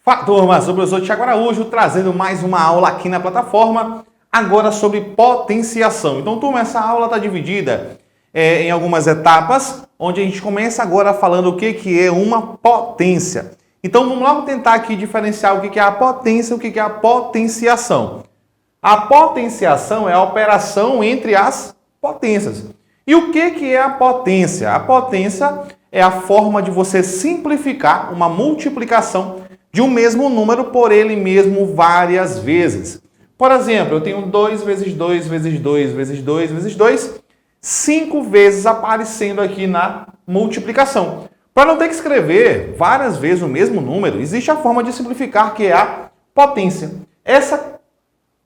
Fala, turma, sou o professor Thiago Araújo, trazendo mais uma aula aqui na plataforma, agora sobre potenciação. Então, turma, essa aula está dividida em algumas etapas, onde a gente começa agora falando o que é uma potência. Então, vamos lá tentar aqui diferenciar o que é a potência e o que é a potenciação. A potenciação é a operação entre as potências. E o que é a potência? A potência é a forma de você simplificar uma multiplicação de um mesmo número por ele mesmo várias vezes. Por exemplo, eu tenho 2 vezes 2 vezes 2 vezes 2 vezes 2, 5 vezes aparecendo aqui na multiplicação. Para não ter que escrever várias vezes o mesmo número, existe a forma de simplificar, que é a potência.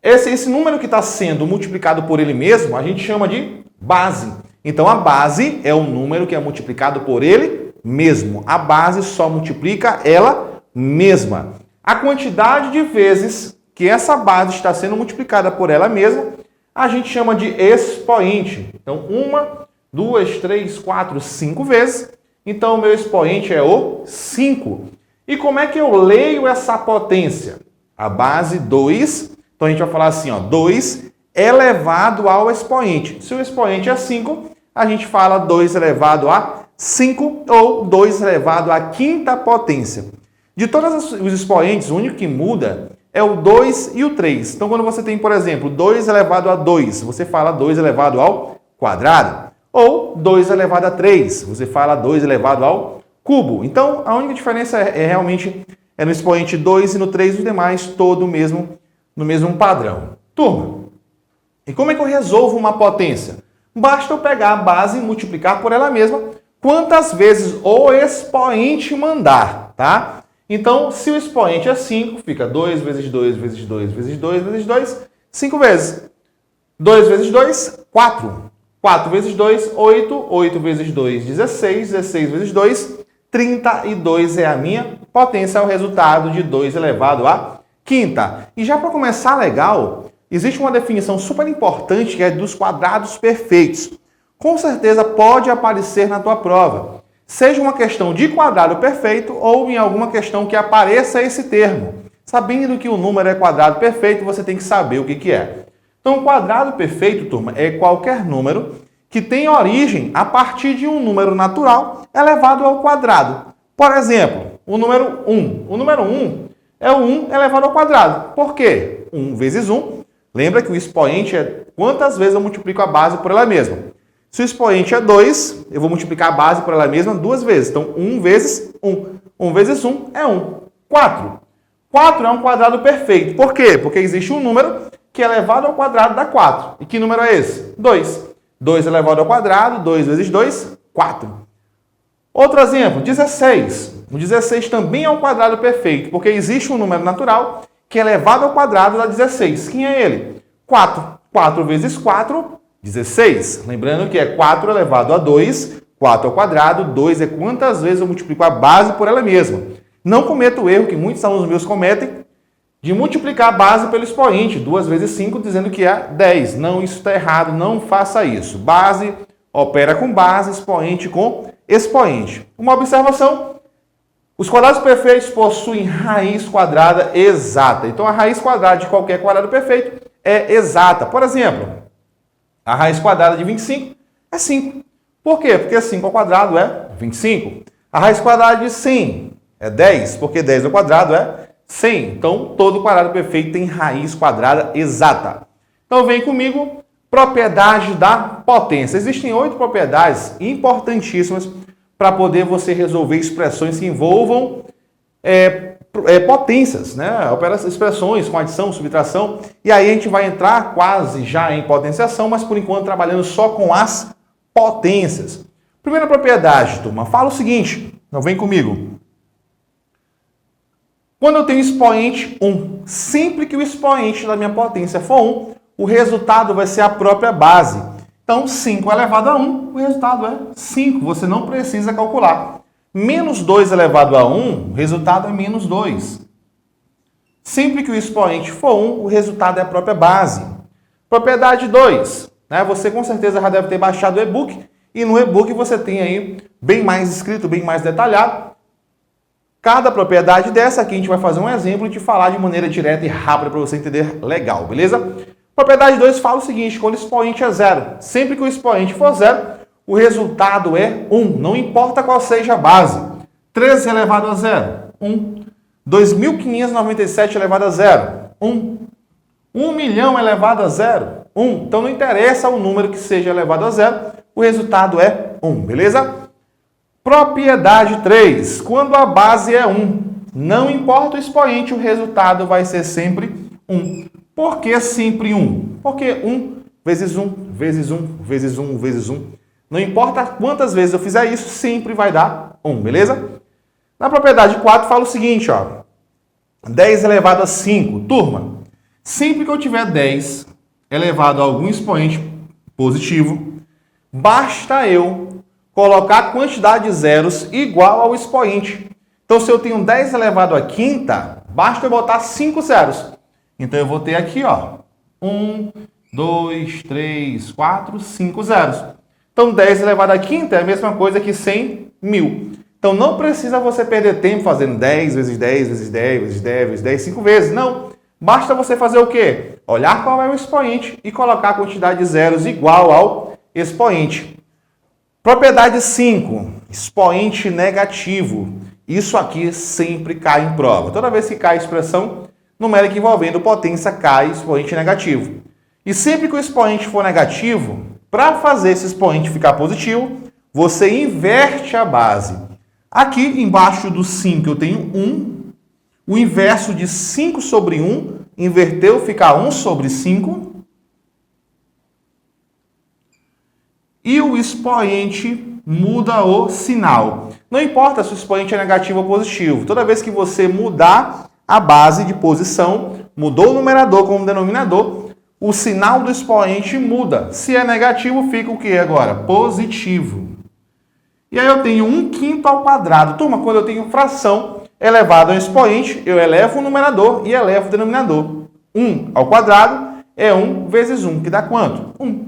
Esse número que está sendo multiplicado por ele mesmo, a gente chama de base. Então, a base é o número que é multiplicado por ele mesmo. A base só multiplica ela mesma. A quantidade de vezes que essa base está sendo multiplicada por ela mesma, a gente chama de expoente. Então, 1, 2, 3, 4, 5 vezes. Então, o meu expoente é o 5. E como é que eu leio essa potência? A base 2. Então, a gente vai falar assim, 2 elevado ao expoente. Se o expoente é 5, a gente fala 2 elevado a 5 ou 2 elevado à quinta potência. De todos os expoentes, o único que muda é o 2 e o 3. Então, quando você tem, por exemplo, 2 elevado a 2, você fala 2 elevado ao quadrado. Ou 2 elevado a 3, você fala 2 elevado ao cubo. Então, a única diferença realmente no expoente 2 e no 3, os demais todo no mesmo padrão. Turma, e como é que eu resolvo uma potência? Basta eu pegar a base e multiplicar por ela mesma quantas vezes o expoente mandar, tá? Então, se o expoente é 5, fica 2 vezes 2 vezes 2 vezes 2 vezes 2, 5 vezes. 2 vezes 2, 4. 4 vezes 2, 8. 8 vezes 2, 16. 16 vezes 2, 32 é a minha potência, é o resultado de 2 elevado à quinta. E já para começar legal, existe uma definição super importante que é dos quadrados perfeitos. Com certeza pode aparecer na tua prova. Seja uma questão de quadrado perfeito ou em alguma questão que apareça esse termo. Sabendo que o número é quadrado perfeito, você tem que saber o que é. Então, quadrado perfeito, turma, é qualquer número que tem origem a partir de um número natural elevado ao quadrado. Por exemplo, o número 1. O número 1 é o 1 elevado ao quadrado. Por quê? 1 vezes 1. Lembra que o expoente é quantas vezes eu multiplico a base por ela mesma. Se o expoente é 2, eu vou multiplicar a base por ela mesma 2 vezes. Então, 1 vezes 1. 1 vezes 1 é 1. 4. 4 é um quadrado perfeito. Por quê? Porque existe um número que elevado ao quadrado dá 4. E que número é esse? 2. 2 elevado ao quadrado, 2 vezes 2, 4. Outro exemplo, 16. O 16 também é um quadrado perfeito, porque existe um número natural que elevado ao quadrado dá 16. Quem é ele? 4. 4 vezes 4, 16. Lembrando que é 4 elevado a 2, 4 ao quadrado, 2 é quantas vezes eu multiplico a base por ela mesma. Não cometa o erro que muitos alunos meus cometem de multiplicar a base pelo expoente, 2 vezes 5, dizendo que é 10. Não, isso está errado, não faça isso. Base opera com base, expoente com expoente. Uma observação: os quadrados perfeitos possuem raiz quadrada exata. Então, a raiz quadrada de qualquer quadrado perfeito é exata. Por exemplo, a raiz quadrada de 25 é 5. Por quê? Porque 5 ao quadrado é 25. A raiz quadrada de 100 é 10, porque 10 ao quadrado é 100. Então, todo quadrado perfeito tem raiz quadrada exata. Então, vem comigo, propriedade da potência. Existem 8 propriedades importantíssimas para poder você resolver expressões que envolvam potências, né? Expressões com adição, subtração. E aí a gente vai entrar quase já em potenciação, mas por enquanto trabalhando só com as potências. Primeira propriedade, turma, fala o seguinte, não vem comigo. Quando eu tenho expoente 1, sempre que o expoente da minha potência for 1, o resultado vai ser a própria base. Então, 5 elevado a 1, o resultado é 5. Você não precisa calcular. Menos 2 elevado a 1, o resultado é menos 2. Sempre que o expoente for 1, o resultado é a própria base. Propriedade 2. Né? Você com certeza já deve ter baixado o e-book. E no e-book você tem aí bem mais escrito, bem mais detalhado. Cada propriedade dessa aqui a gente vai fazer um exemplo de falar de maneira direta e rápida para você entender legal, beleza? Propriedade 2 fala o seguinte, quando o expoente é zero, sempre que o expoente for zero, o resultado é 1, não importa qual seja a base. 13 elevado a zero, 1. 2.597 elevado a zero, 1. 1 milhão elevado a zero, 1. Então não interessa o número que seja elevado a zero, o resultado é 1, beleza? Propriedade 3. Quando a base é 1, não importa o expoente, o resultado vai ser sempre 1. Por que sempre 1? Porque 1 vezes 1, vezes 1, vezes 1, vezes 1. Não importa quantas vezes eu fizer isso, sempre vai dar 1, beleza? Na propriedade 4 fala o seguinte, ó. 10 elevado a 5. Turma, sempre que eu tiver 10 elevado a algum expoente positivo, basta eu colocar a quantidade de zeros igual ao expoente. Então, se eu tenho 10 elevado à quinta, basta eu botar 5 zeros. Então, eu vou ter aqui, ó, 1, 2, 3, 4, 5 zeros. Então, 10 elevado à quinta é a mesma coisa que 100 mil. Então, não precisa você perder tempo fazendo 10 vezes 10 vezes 10 vezes 10 vezes 10, 5 vezes. Não. Basta você fazer o quê? Olhar qual é o expoente e colocar a quantidade de zeros igual ao expoente. Propriedade 5, expoente negativo. Isso aqui sempre cai em prova. Toda vez que cai a expressão numérica envolvendo potência, cai expoente negativo. E sempre que o expoente for negativo, para fazer esse expoente ficar positivo, você inverte a base. Aqui embaixo do 5 eu tenho 1. O inverso de 5 sobre 1, inverteu, fica 1 sobre 5. E o expoente muda o sinal. Não importa se o expoente é negativo ou positivo. Toda vez que você mudar a base de posição, mudou o numerador como denominador, o sinal do expoente muda. Se é negativo, fica o que agora? Positivo. E aí eu tenho 1/5 ao quadrado. Turma, quando eu tenho fração elevada ao expoente, eu elevo o numerador e elevo o denominador. 1 ao quadrado é 1 vezes 1, que dá quanto? 1.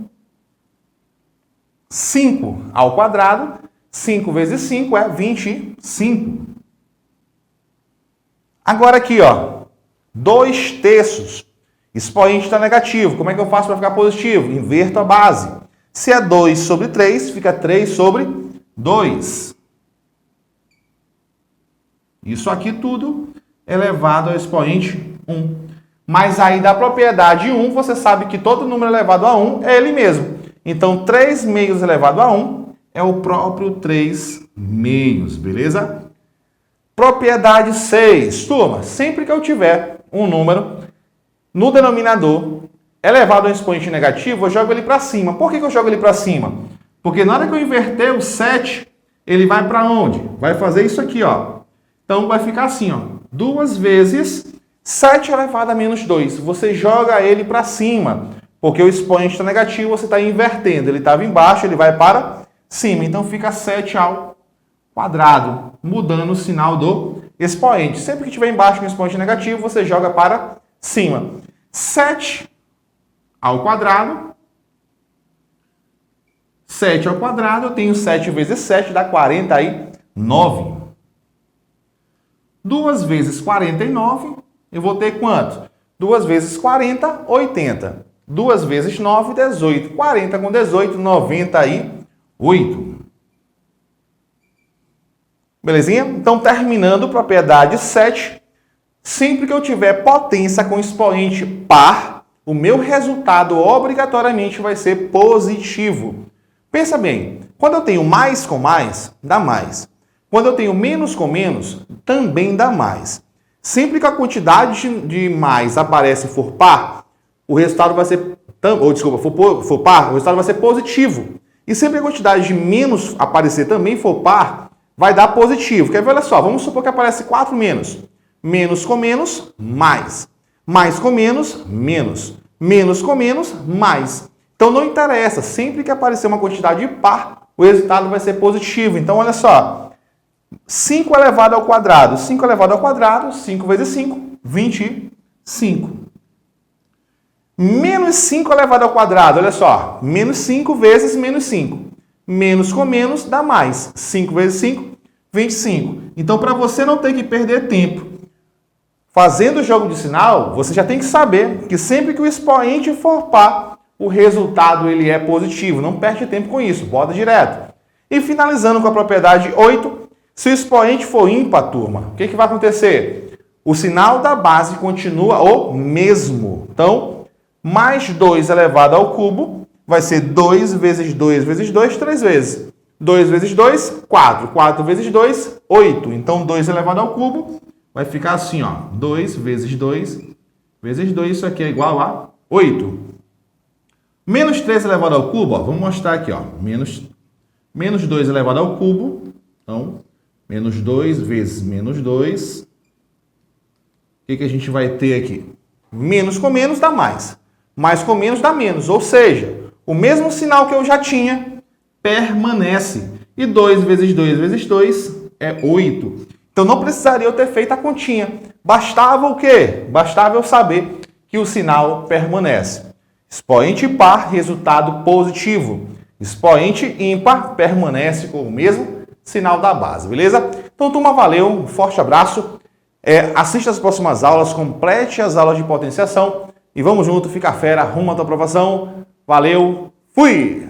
5 ao quadrado, 5 vezes 5 é 25. Agora aqui, ó, 2/3. Expoente está negativo. Como é que eu faço para ficar positivo? Inverto a base. Se é 2 sobre 3, fica 3 sobre 2. Isso aqui tudo elevado ao expoente 1. Mas aí da propriedade 1, você sabe que todo número elevado a 1 é ele mesmo. Então, 3 meios elevado a 1 é o próprio 3 meios, beleza? Propriedade 6. Turma, sempre que eu tiver um número no denominador elevado a um expoente negativo, eu jogo ele para cima. Por que eu jogo ele para cima? Porque na hora que eu inverter o 7, ele vai para onde? Vai fazer isso aqui, ó. Então, vai ficar assim, ó. 2 vezes 7 elevado a menos 2. Você joga ele para cima. Porque o expoente está negativo, você está invertendo. Ele estava embaixo, ele vai para cima. Então, fica 7 ao quadrado, mudando o sinal do expoente. Sempre que estiver embaixo com o expoente negativo, você joga para cima. 7 ao quadrado. 7 ao quadrado, eu tenho 7 vezes 7, dá 49. 2 vezes 49, eu vou ter quanto? 2 vezes 40, 80. 2 vezes 9, 18. 40 com 18, 98. Belezinha? Então, terminando, propriedade 7. Sempre que eu tiver potência com expoente par, o meu resultado obrigatoriamente vai ser positivo. Pensa bem, quando eu tenho mais com mais, dá mais. Quando eu tenho menos com menos, também dá mais. Sempre que a quantidade de mais aparece e for par, o resultado vai ser, for par, o resultado vai ser positivo. E sempre que a quantidade de menos aparecer também for par, vai dar positivo. Quer ver? Olha só, vamos supor que aparece 4 menos. Menos com menos, mais. Mais com menos, menos. Menos com menos, mais. Então não interessa, sempre que aparecer uma quantidade par, o resultado vai ser positivo. Então olha só, 5 elevado ao quadrado. 5 elevado ao quadrado, 5 vezes 5, 25. Menos 5 elevado ao quadrado, olha só. Menos 5 vezes menos 5. Menos com menos dá mais. 5 vezes 5, 25. Então, para você não ter que perder tempo fazendo o jogo de sinal, você já tem que saber que sempre que o expoente for par, o resultado ele é positivo. Não perde tempo com isso, bota direto. E finalizando com a propriedade 8, se o expoente for ímpar, turma, o que vai acontecer? O sinal da base continua o mesmo. Então, mais 2 elevado ao cubo vai ser 2 vezes 2 vezes 2, 3 vezes. 2 vezes 2, 4. 4 vezes 2, 8. Então, 2 elevado ao cubo vai ficar assim, ó. 2 vezes 2 vezes 2, isso aqui é igual a 8. Menos 3 elevado ao cubo, ó, vamos mostrar aqui, ó. Menos 2 elevado ao cubo. Então, menos 2 vezes menos 2. O que a gente vai ter aqui? Menos com menos dá mais. Mais com menos dá menos. Ou seja, o mesmo sinal que eu já tinha permanece. E 2 vezes 2 vezes 2 é 8. Então não precisaria eu ter feito a continha. Bastava o quê? Bastava eu saber que o sinal permanece. Expoente par, resultado positivo. Expoente ímpar permanece com o mesmo sinal da base, beleza? Então, turma, valeu, um forte abraço. Assista as próximas aulas, complete as aulas de potenciação e vamos junto, fica fera, rumo à tua aprovação. Valeu, fui!